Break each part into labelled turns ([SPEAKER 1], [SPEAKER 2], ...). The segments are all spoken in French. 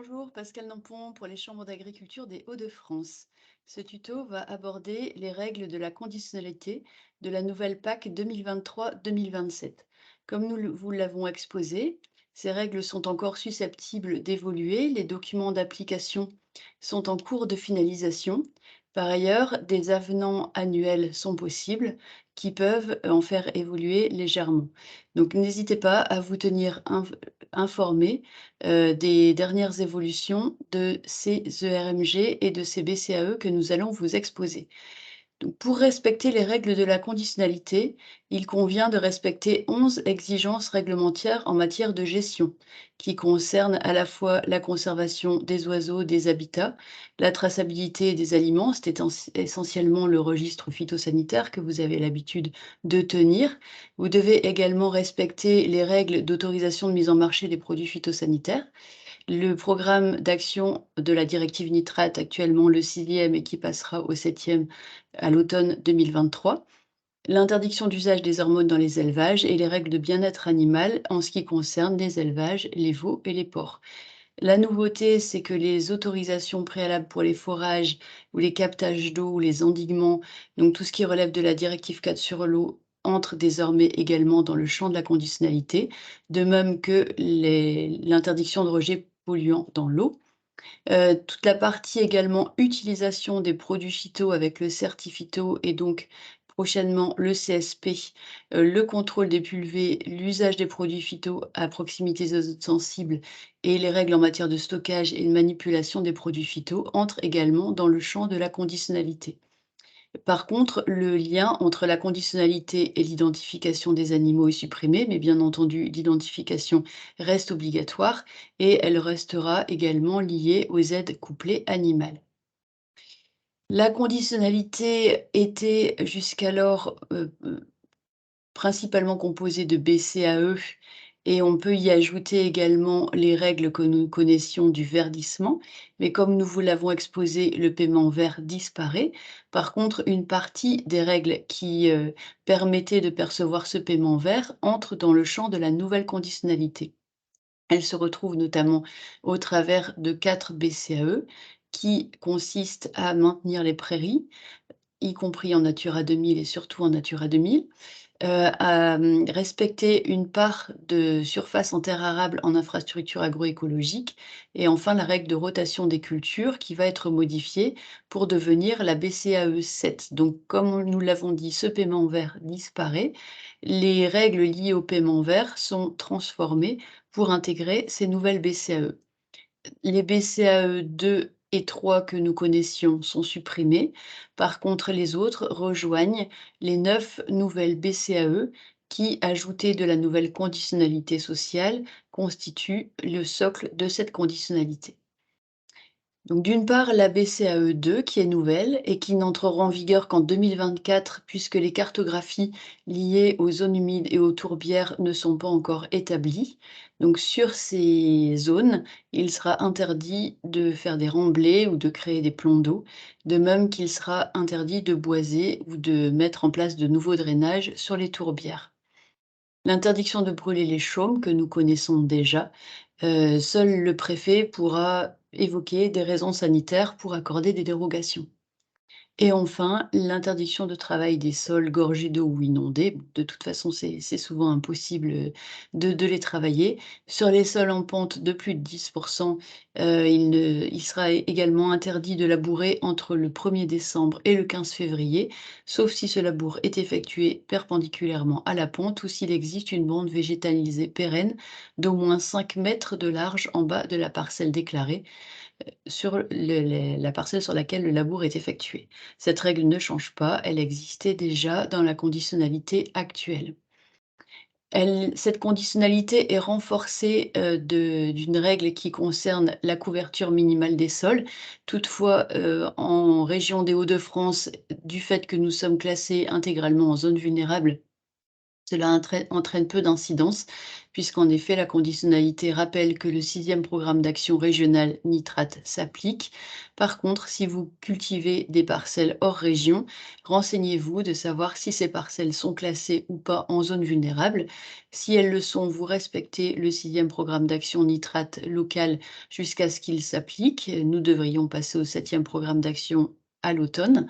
[SPEAKER 1] Bonjour, Pascal Nampon pour les chambres d'agriculture des Hauts-de-France. Ce tuto va aborder les règles de la conditionnalité de la nouvelle PAC 2023-2027. Comme vous l'avons exposé, ces règles sont encore susceptibles d'évoluer. Les documents d'application sont en cours de finalisation. Par ailleurs, des avenants annuels sont possibles qui peuvent en faire évoluer légèrement. Donc n'hésitez pas à vous tenir informé des dernières évolutions de ces ERMG et de ces BCAE que nous allons vous exposer. Donc, pour respecter les règles de la conditionnalité, il convient de respecter 11 exigences réglementaires en matière de gestion, qui concernent à la fois la conservation des oiseaux, des habitats, la traçabilité des aliments, c'est essentiellement le registre phytosanitaire que vous avez l'habitude de tenir. Vous devez également respecter les règles d'autorisation de mise en marché des produits phytosanitaires, le programme d'action de la directive nitrate, actuellement le 6e et qui passera au 7e à l'automne 2023, l'interdiction d'usage des hormones dans les élevages et les règles de bien-être animal en ce qui concerne les élevages, les veaux et les porcs. La nouveauté, c'est que les autorisations préalables pour les forages ou les captages d'eau ou les endiguements, donc tout ce qui relève de la directive 4 sur l'eau, entre désormais également dans le champ de la conditionnalité, de même que l'interdiction de rejet polluants dans l'eau. Toute la partie également utilisation des produits phyto avec le certi-phyto et donc prochainement le CSP, le contrôle des pulvées, l'usage des produits phyto à proximité des zones sensibles et les règles en matière de stockage et de manipulation des produits phyto entrent également dans le champ de la conditionnalité. Par contre, le lien entre la conditionnalité et l'identification des animaux est supprimé, mais bien entendu, l'identification reste obligatoire et elle restera également liée aux aides couplées animales. La conditionnalité était jusqu'alors principalement composée de BCAE et on peut y ajouter également les règles que nous connaissions du verdissement, mais comme nous vous l'avons exposé, le paiement vert disparaît. Par contre, une partie des règles qui permettaient de percevoir ce paiement vert entre dans le champ de la nouvelle conditionnalité. Elle se retrouve notamment au travers de 4 BCAE qui consistent à maintenir les prairies, y compris en Natura 2000 et surtout en Natura 2000, à respecter une part de surface en terre arable en infrastructure agroécologique et enfin la règle de rotation des cultures qui va être modifiée pour devenir la BCAE 7. Donc comme nous l'avons dit, ce paiement vert disparaît. Les règles liées au paiement vert sont transformées pour intégrer ces nouvelles BCAE. Les BCAE 2 et 3 que nous connaissions sont supprimés. Par contre, les autres rejoignent les 9 nouvelles BCAE qui, ajoutées de la nouvelle conditionnalité sociale, constituent le socle de cette conditionnalité. Donc d'une part, la BCAE2 qui est nouvelle et qui n'entrera en vigueur qu'en 2024 puisque les cartographies liées aux zones humides et aux tourbières ne sont pas encore établies. Donc sur ces zones, il sera interdit de faire des remblais ou de créer des plans d'eau, de même qu'il sera interdit de boiser ou de mettre en place de nouveaux drainages sur les tourbières. L'interdiction de brûler les chaumes que nous connaissons déjà, seul le préfet pourra évoquer des raisons sanitaires pour accorder des dérogations. Et enfin, l'interdiction de travail des sols gorgés d'eau ou inondés. Bon, de toute façon, c'est souvent impossible, de les travailler. Sur les sols en pente de plus de 10 il sera également interdit de labourer entre le 1er décembre et le 15 février, sauf si ce labour est effectué perpendiculairement à la pente ou s'il existe une bande végétalisée pérenne d'au moins 5 mètres de large en bas de la parcelle déclarée sur la parcelle sur laquelle le labour est effectué. Cette règle ne change pas, elle existait déjà dans la conditionnalité actuelle. Cette conditionnalité est renforcée d'une règle qui concerne la couverture minimale des sols. Toutefois, en région des Hauts-de-France, du fait que nous sommes classés intégralement en zone vulnérable, Cela entraîne peu d'incidence, puisqu'en effet, la conditionnalité rappelle que le sixième programme d'action régional nitrate s'applique. Par contre, si vous cultivez des parcelles hors région, renseignez-vous de savoir si ces parcelles sont classées ou pas en zone vulnérable. Si elles le sont, vous respectez le sixième programme d'action nitrate local jusqu'à ce qu'il s'applique. Nous devrions passer au septième programme d'action à l'automne.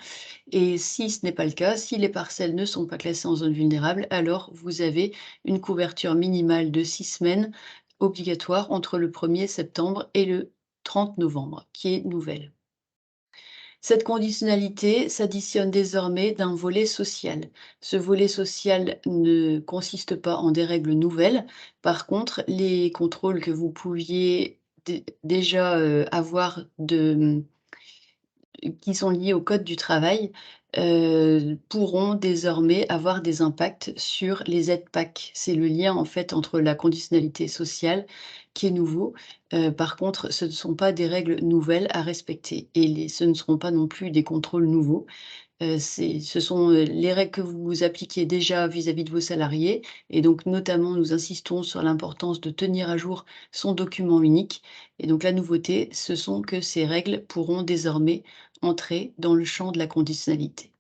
[SPEAKER 1] Et si ce n'est pas le cas, si les parcelles ne sont pas classées en zone vulnérable, alors vous avez une couverture minimale de 6 semaines obligatoire entre le 1er septembre et le 30 novembre, qui est nouvelle. Cette conditionnalité s'additionne désormais d'un volet social. Ce volet social ne consiste pas en des règles nouvelles. Par contre, les contrôles que vous pouviez déjà avoir qui sont liés au code du travail, pourront désormais avoir des impacts sur les aides PAC. C'est le lien, en fait, entre la conditionnalité sociale qui est nouveau. Par contre, ce ne sont pas des règles nouvelles à respecter et ce ne seront pas non plus des contrôles nouveaux. Ce sont, les règles que vous appliquez déjà vis-à-vis de vos salariés et donc notamment nous insistons sur l'importance de tenir à jour son document unique et donc la nouveauté, ce sont que ces règles pourront désormais entrer dans le champ de la conditionnalité.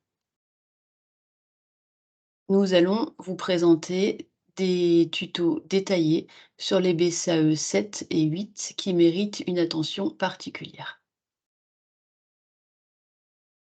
[SPEAKER 1] Nous allons vous présenter des tutos détaillés sur les BCAE 7 et 8 qui méritent une attention particulière.